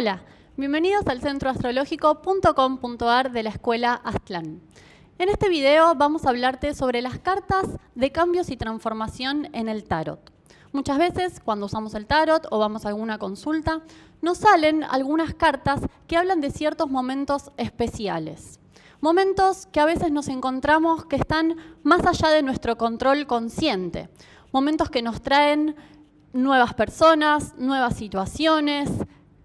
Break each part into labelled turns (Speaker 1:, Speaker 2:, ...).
Speaker 1: Hola, bienvenidos al centroastrológico.com.ar de la Escuela Aztlán. En este video vamos a hablarte sobre las cartas de cambios y transformación en el tarot. Muchas veces cuando usamos el tarot o vamos a alguna consulta, nos salen algunas cartas que hablan de ciertos momentos especiales. Momentos que a veces nos encontramos que están más allá de nuestro control consciente. Momentos que nos traen nuevas personas, nuevas situaciones,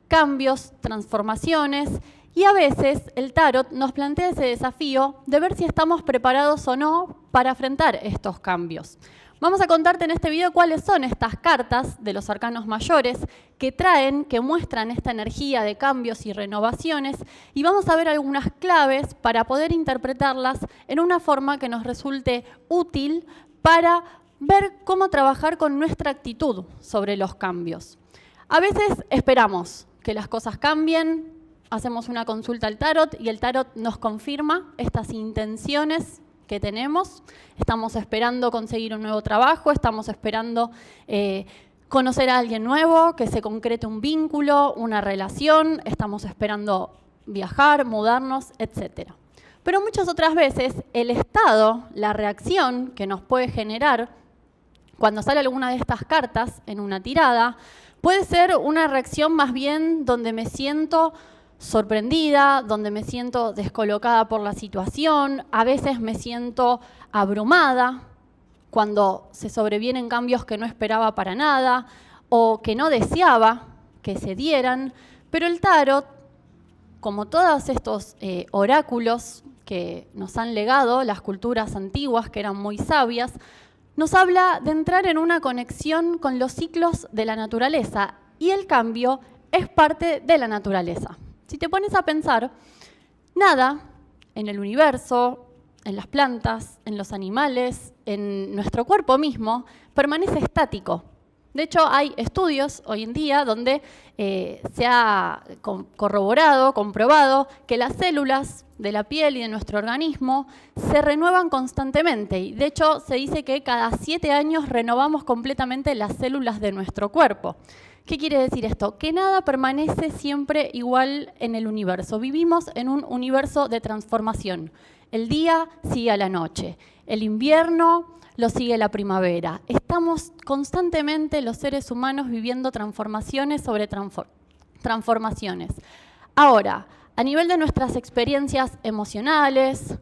Speaker 1: cambios, transformaciones, y a veces el tarot nos plantea ese desafío de ver si estamos preparados o no para afrontar estos cambios. Vamos a contarte en este video cuáles son estas cartas de los arcanos mayores que muestran esta energía de cambios y renovaciones, y vamos a ver algunas claves para poder interpretarlas en una forma que nos resulte útil para ver cómo trabajar con nuestra actitud sobre los cambios. A veces esperamos que las cosas cambien, hacemos una consulta al tarot y el tarot nos confirma estas intenciones que tenemos. Estamos esperando conseguir un nuevo trabajo, estamos esperando conocer a alguien nuevo, que se concrete un vínculo, una relación, estamos esperando viajar, mudarnos, etc. Pero muchas otras veces el estado, la reacción que nos puede generar cuando sale alguna de estas cartas en una tirada, puede ser una reacción más bien donde me siento sorprendida, donde me siento descolocada por la situación, a veces me siento abrumada cuando se sobrevienen cambios que no esperaba para nada o que no deseaba que se dieran, pero el tarot, como todos estos oráculos que nos han legado las culturas antiguas, que eran muy sabias, nos habla de entrar en una conexión con los ciclos de la naturaleza, y el cambio es parte de la naturaleza. Si te pones a pensar, nada en el universo, en las plantas, en los animales, en nuestro cuerpo mismo, permanece estático. De hecho, hay estudios hoy en día donde se ha corroborado, comprobado, que las células de la piel y de nuestro organismo se renuevan constantemente. Y de hecho, se dice que cada 7 años renovamos completamente las células de nuestro cuerpo. ¿Qué quiere decir esto? Que nada permanece siempre igual en el universo. Vivimos en un universo de transformación. El día sigue a la noche, el invierno lo sigue la primavera. Estamos constantemente los seres humanos viviendo transformaciones sobre transformaciones. Ahora, a nivel de nuestras experiencias emocionales,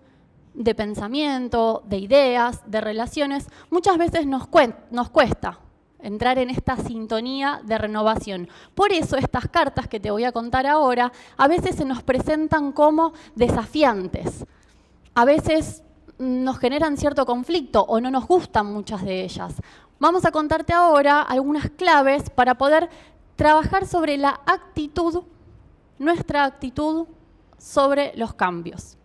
Speaker 1: de pensamiento, de ideas, de relaciones, muchas veces nos cuesta entrar en esta sintonía de renovación. Por eso estas cartas que te voy a contar ahora a veces se nos presentan como desafiantes. A veces nos generan cierto conflicto o no nos gustan muchas de ellas. Vamos a contarte ahora algunas claves para poder trabajar sobre la actitud, nuestra actitud sobre los cambios.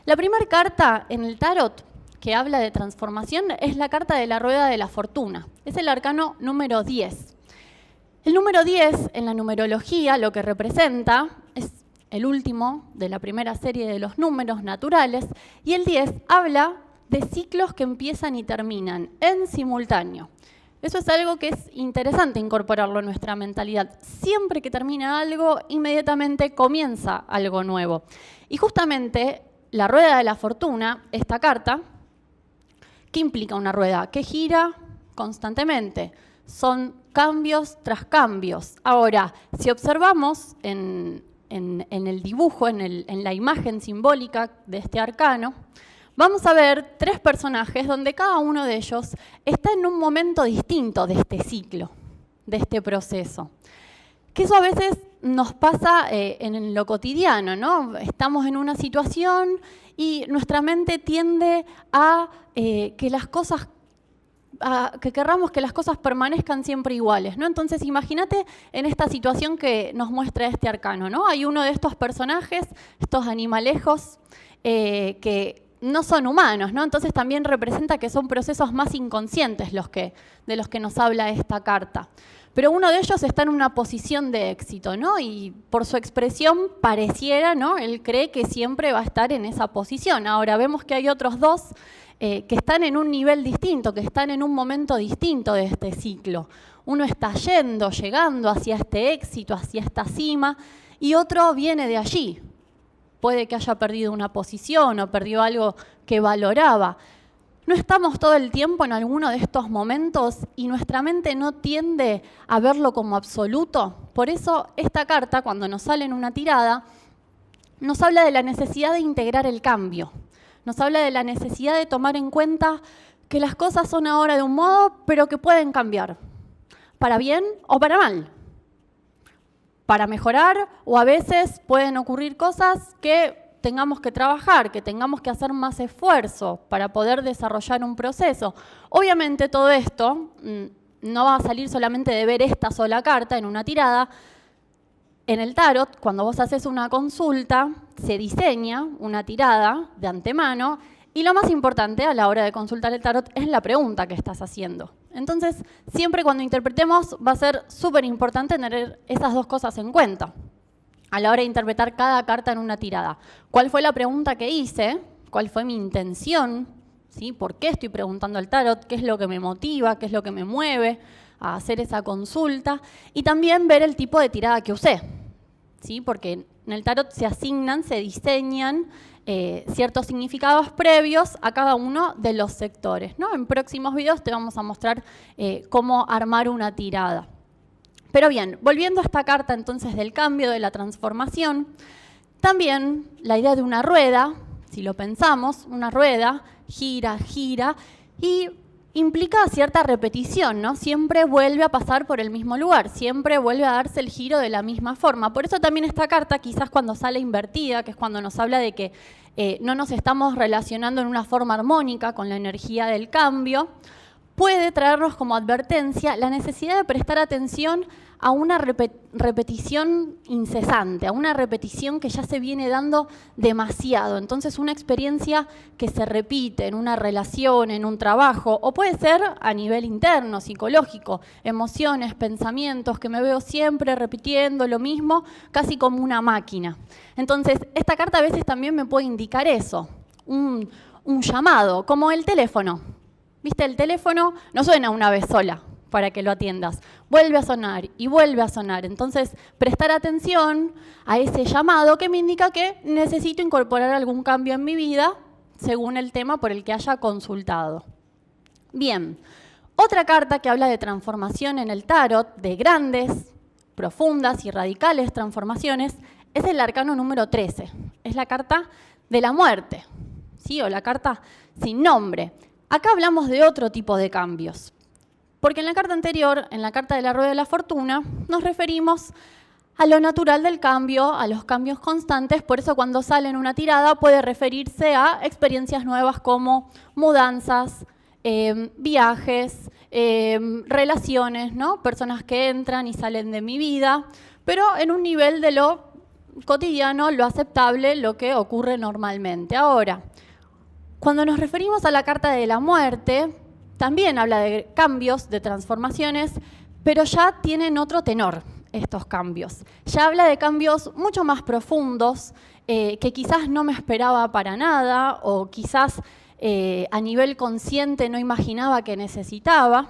Speaker 1: La primera carta en el tarot que habla de transformación es la carta de la rueda de la fortuna. Es el arcano número 10. El número 10 en la numerología lo que representa es el último de la primera serie de los números naturales, y el 10 habla de ciclos que empiezan y terminan en simultáneo. Eso es algo que es interesante incorporarlo en nuestra mentalidad. Siempre que termina algo, inmediatamente comienza algo nuevo. Y justamente la rueda de la fortuna, esta carta, ¿qué implica una rueda? Que gira constantemente. Son cambios tras cambios. Ahora, si observamos en el dibujo, en la imagen simbólica de este arcano, vamos a ver 3 personajes donde cada uno de ellos está en un momento distinto de este ciclo, de este proceso. Que eso a veces nos pasa en lo cotidiano, ¿no? Estamos en una situación y nuestra mente tiende a que querramos que las cosas permanezcan siempre iguales, ¿no? Entonces, imagínate en esta situación que nos muestra este arcano, ¿no? Hay uno de estos personajes, estos animalejos, que no son humanos, ¿no? Entonces también representa que son procesos más inconscientes de los que nos habla esta carta. Pero uno de ellos está en una posición de éxito, ¿no? Y por su expresión pareciera, ¿no? Él cree que siempre va a estar en esa posición. Ahora vemos que hay otros 2 que están en un nivel distinto, que están en un momento distinto de este ciclo. Uno está llegando hacia este éxito, hacia esta cima, y otro viene de allí. Puede que haya perdido una posición o perdió algo que valoraba. ¿No estamos todo el tiempo en alguno de estos momentos y nuestra mente no tiende a verlo como absoluto? Por eso esta carta, cuando nos sale en una tirada, nos habla de la necesidad de integrar el cambio. Nos habla de la necesidad de tomar en cuenta que las cosas son ahora de un modo, pero que pueden cambiar. Para bien o para mal. Para mejorar, o a veces pueden ocurrir cosas que tengamos que trabajar, que tengamos que hacer más esfuerzo para poder desarrollar un proceso. Obviamente todo esto no va a salir solamente de ver esta sola carta en una tirada. En el tarot, cuando vos haces una consulta, se diseña una tirada de antemano y lo más importante a la hora de consultar el tarot es la pregunta que estás haciendo. Entonces, siempre cuando interpretemos va a ser súper importante tener esas dos cosas en cuenta a la hora de interpretar cada carta en una tirada. ¿Cuál fue la pregunta que hice? ¿Cuál fue mi intención? ¿Sí? ¿Por qué estoy preguntando al tarot? ¿Qué es lo que me motiva? ¿Qué es lo que me mueve a hacer esa consulta? Y también ver el tipo de tirada que usé. ¿Sí? Porque en el tarot se asignan, se diseñan ciertos significados previos a cada uno de los sectores, ¿no? En próximos videos te vamos a mostrar cómo armar una tirada. Pero bien, volviendo a esta carta entonces del cambio, de la transformación, también la idea de una rueda, si lo pensamos, una rueda gira, gira y implica cierta repetición, ¿no? Siempre vuelve a pasar por el mismo lugar, siempre vuelve a darse el giro de la misma forma. Por eso también esta carta, quizás cuando sale invertida, que es cuando nos habla de que no nos estamos relacionando en una forma armónica con la energía del cambio, puede traernos como advertencia la necesidad de prestar atención a una repetición incesante, a una repetición que ya se viene dando demasiado. Entonces, una experiencia que se repite en una relación, en un trabajo, o puede ser a nivel interno, psicológico, emociones, pensamientos, que me veo siempre repitiendo lo mismo, casi como una máquina. Entonces, esta carta a veces también me puede indicar eso, un llamado, como el teléfono. ¿Viste? El teléfono no suena una vez sola para que lo atiendas. Vuelve a sonar y vuelve a sonar. Entonces, prestar atención a ese llamado que me indica que necesito incorporar algún cambio en mi vida según el tema por el que haya consultado. Bien, otra carta que habla de transformación en el tarot, de grandes, profundas y radicales transformaciones, es el arcano número 13. Es la carta de la muerte, ¿sí? O la carta sin nombre. Acá hablamos de otro tipo de cambios, porque en la carta anterior, en la carta de la rueda de la fortuna, nos referimos a lo natural del cambio, a los cambios constantes, por eso cuando sale en una tirada puede referirse a experiencias nuevas como mudanzas, viajes, relaciones, ¿no? Personas que entran y salen de mi vida, pero en un nivel de lo cotidiano, lo aceptable, lo que ocurre normalmente. Ahora, cuando nos referimos a la carta de la muerte, también habla de cambios, de transformaciones, pero ya tienen otro tenor estos cambios. Ya habla de cambios mucho más profundos, que quizás no me esperaba para nada, o quizás a nivel consciente no imaginaba que necesitaba,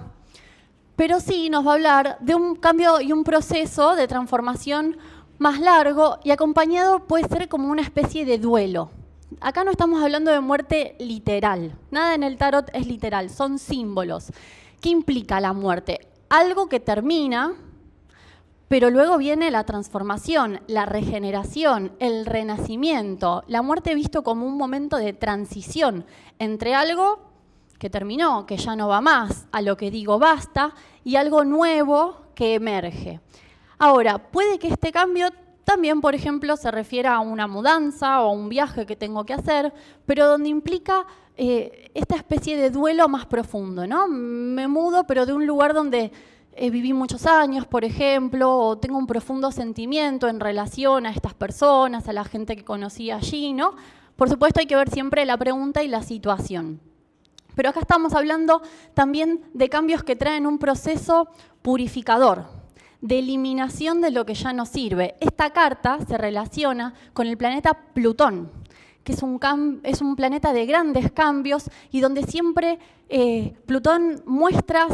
Speaker 1: pero sí nos va a hablar de un cambio y un proceso de transformación más largo y acompañado puede ser como una especie de duelo. Acá no estamos hablando de muerte literal, nada en el tarot es literal, son símbolos. ¿Qué implica la muerte? Algo que termina, pero luego viene la transformación, la regeneración, el renacimiento. La muerte visto como un momento de transición entre algo que terminó, que ya no va más, a lo que digo basta, y algo nuevo que emerge. Ahora, puede que este cambio también, por ejemplo, se refiera a una mudanza o a un viaje que tengo que hacer, pero donde implica esta especie de duelo más profundo, ¿no? Me mudo, pero de un lugar donde viví muchos años, por ejemplo, o tengo un profundo sentimiento en relación a estas personas, a la gente que conocí allí, ¿no? Por supuesto, hay que ver siempre la pregunta y la situación. Pero acá estamos hablando también de cambios que traen un proceso purificador, de eliminación de lo que ya no sirve. Esta carta se relaciona con el planeta Plutón, que es un planeta de grandes cambios y donde siempre Plutón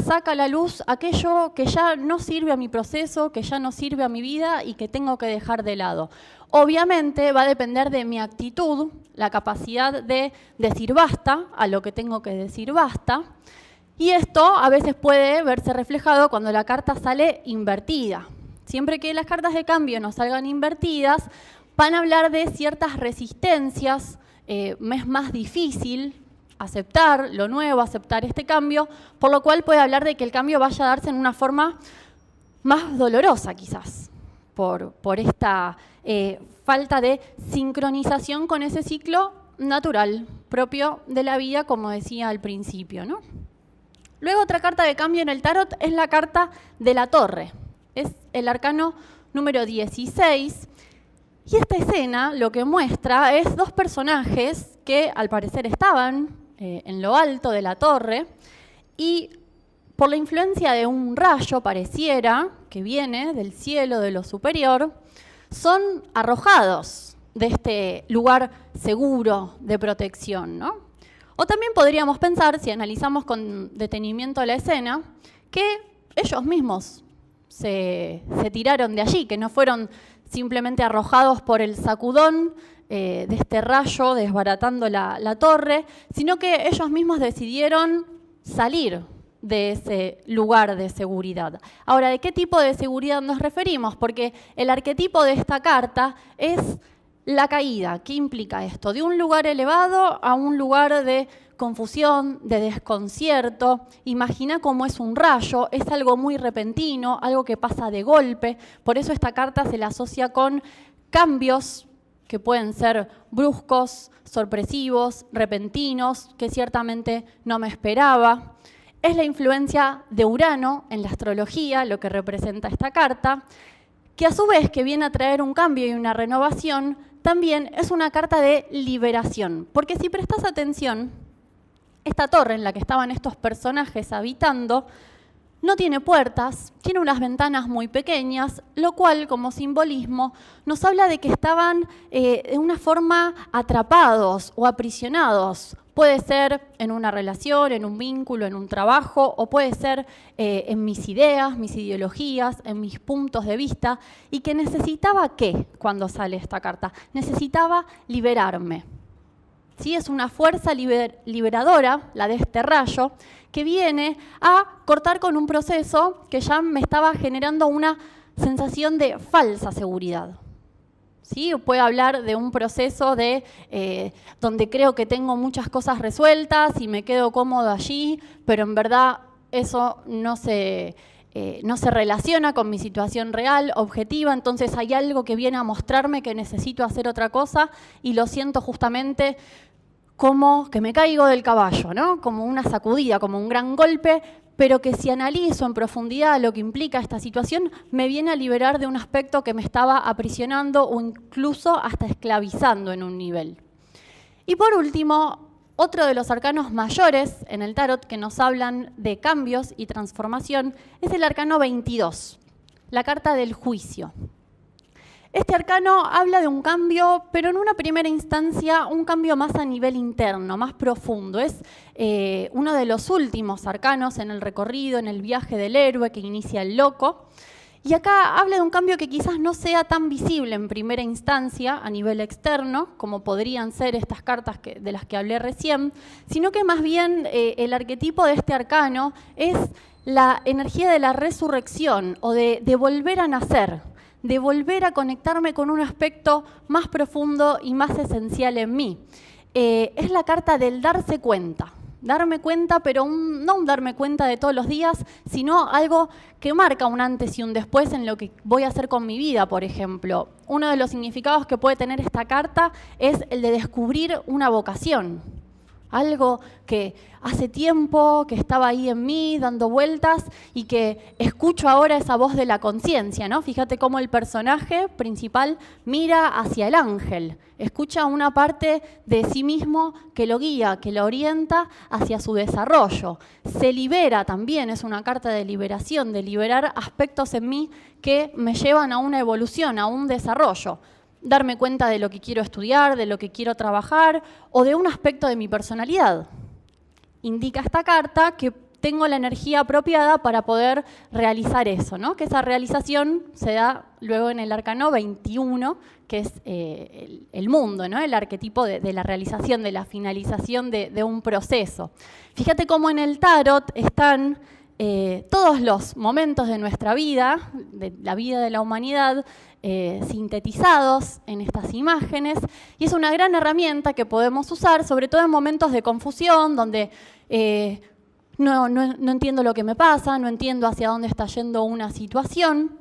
Speaker 1: saca a la luz aquello que ya no sirve a mi proceso, que ya no sirve a mi vida y que tengo que dejar de lado. Obviamente va a depender de mi actitud, la capacidad de decir basta a lo que tengo que decir basta. Y esto a veces puede verse reflejado cuando la carta sale invertida. Siempre que las cartas de cambio no salgan invertidas, van a hablar de ciertas resistencias, es más difícil aceptar lo nuevo, aceptar este cambio, por lo cual puede hablar de que el cambio vaya a darse en una forma más dolorosa quizás, por esta falta de sincronización con ese ciclo natural propio de la vida, como decía al principio, ¿no? Luego otra carta de cambio en el tarot es la carta de la Torre. Es el arcano número 16. Y esta escena lo que muestra es dos personajes que al parecer estaban en lo alto de la torre y por la influencia de un rayo, pareciera, que viene del cielo, de lo superior, son arrojados de este lugar seguro de protección, ¿no? O también podríamos pensar, si analizamos con detenimiento la escena, que ellos mismos se tiraron de allí, que no fueron simplemente arrojados por el sacudón de este rayo desbaratando la torre, sino que ellos mismos decidieron salir de ese lugar de seguridad. Ahora, ¿de qué tipo de seguridad nos referimos? Porque el arquetipo de esta carta es la caída. ¿Qué implica esto? De un lugar elevado a un lugar de confusión, de desconcierto. Imagina cómo es un rayo, es algo muy repentino, algo que pasa de golpe. Por eso esta carta se la asocia con cambios que pueden ser bruscos, sorpresivos, repentinos, que ciertamente no me esperaba. Es la influencia de Urano en la astrología, lo que representa esta carta, que a su vez que viene a traer un cambio y una renovación, también es una carta de liberación. Porque si prestas atención, esta torre en la que estaban estos personajes habitando no tiene puertas, tiene unas ventanas muy pequeñas, lo cual, como simbolismo, nos habla de que estaban de una forma atrapados o aprisionados. Puede ser en una relación, en un vínculo, en un trabajo, o puede ser en mis ideas, mis ideologías, en mis puntos de vista, y que necesitaba ¿qué cuando sale esta carta? Necesitaba liberarme. ¿Sí? Es una fuerza liberadora, la de este rayo, que viene a cortar con un proceso que ya me estaba generando una sensación de falsa seguridad. ¿Sí? Puede hablar de un proceso donde creo que tengo muchas cosas resueltas y me quedo cómodo allí, pero en verdad eso no se relaciona con mi situación real, objetiva, entonces hay algo que viene a mostrarme que necesito hacer otra cosa y lo siento justamente como que me caigo del caballo, ¿no? Como una sacudida, como un gran golpe, pero que si analizo en profundidad lo que implica esta situación, me viene a liberar de un aspecto que me estaba aprisionando o incluso hasta esclavizando en un nivel. Y por último, otro de los arcanos mayores en el tarot que nos hablan de cambios y transformación es el arcano 22, la carta del juicio. Este arcano habla de un cambio, pero en una primera instancia un cambio más a nivel interno, más profundo. Es uno de los últimos arcanos en el recorrido, en el viaje del héroe que inicia el loco. Y acá habla de un cambio que quizás no sea tan visible en primera instancia a nivel externo, como podrían ser estas cartas de las que hablé recién, sino que más bien el arquetipo de este arcano es la energía de la resurrección o de volver a nacer, de volver a conectarme con un aspecto más profundo y más esencial en mí. Es la carta del darse cuenta. Darme cuenta, pero no un darme cuenta de todos los días, sino algo que marca un antes y un después en lo que voy a hacer con mi vida, por ejemplo. Uno de los significados que puede tener esta carta es el de descubrir una vocación. Algo que hace tiempo que estaba ahí en mí dando vueltas y que escucho ahora esa voz de la conciencia, ¿no? Fíjate cómo el personaje principal mira hacia el ángel, escucha una parte de sí mismo que lo guía, que lo orienta hacia su desarrollo. Se libera también, es una carta de liberación, de liberar aspectos en mí que me llevan a una evolución, a un desarrollo. darme cuenta de lo que quiero estudiar, de lo que quiero trabajar o de un aspecto de mi personalidad. Indica esta carta que tengo la energía apropiada para poder realizar eso, ¿no? Que esa realización se da luego en el arcano 21, que es el mundo, ¿no? El arquetipo de la realización, de la finalización de un proceso. Fíjate cómo en el tarot están todos los momentos de nuestra vida, de la vida de la humanidad, sintetizados en estas imágenes, y es una gran herramienta que podemos usar, sobre todo en momentos de confusión, donde no entiendo lo que me pasa, no entiendo hacia dónde está yendo una situación.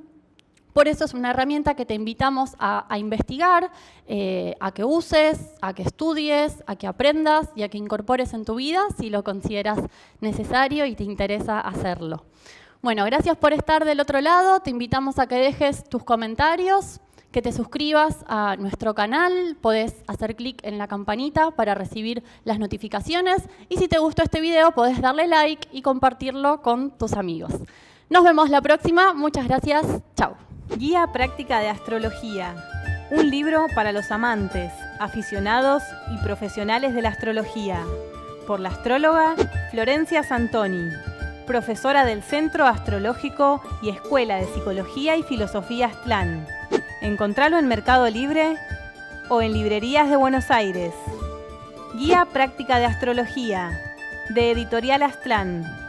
Speaker 1: Por eso es una herramienta que te invitamos a investigar, a que uses, a que estudies, a que aprendas y a que incorpores en tu vida si lo consideras necesario y te interesa hacerlo. Bueno, gracias por estar del otro lado. Te invitamos a que dejes tus comentarios, que te suscribas a nuestro canal. Podés hacer clic en la campanita para recibir las notificaciones. Y si te gustó este video, podés darle like y compartirlo con tus amigos. Nos vemos la próxima. Muchas gracias. Chao.
Speaker 2: Guía Práctica de Astrología. Un libro para los amantes, aficionados y profesionales de la astrología. Por la astróloga Florencia Santoni, profesora del Centro Astrológico y Escuela de Psicología y Filosofía Aztlán. Encontralo en Mercado Libre o en librerías de Buenos Aires. Guía Práctica de Astrología, de Editorial Aztlán.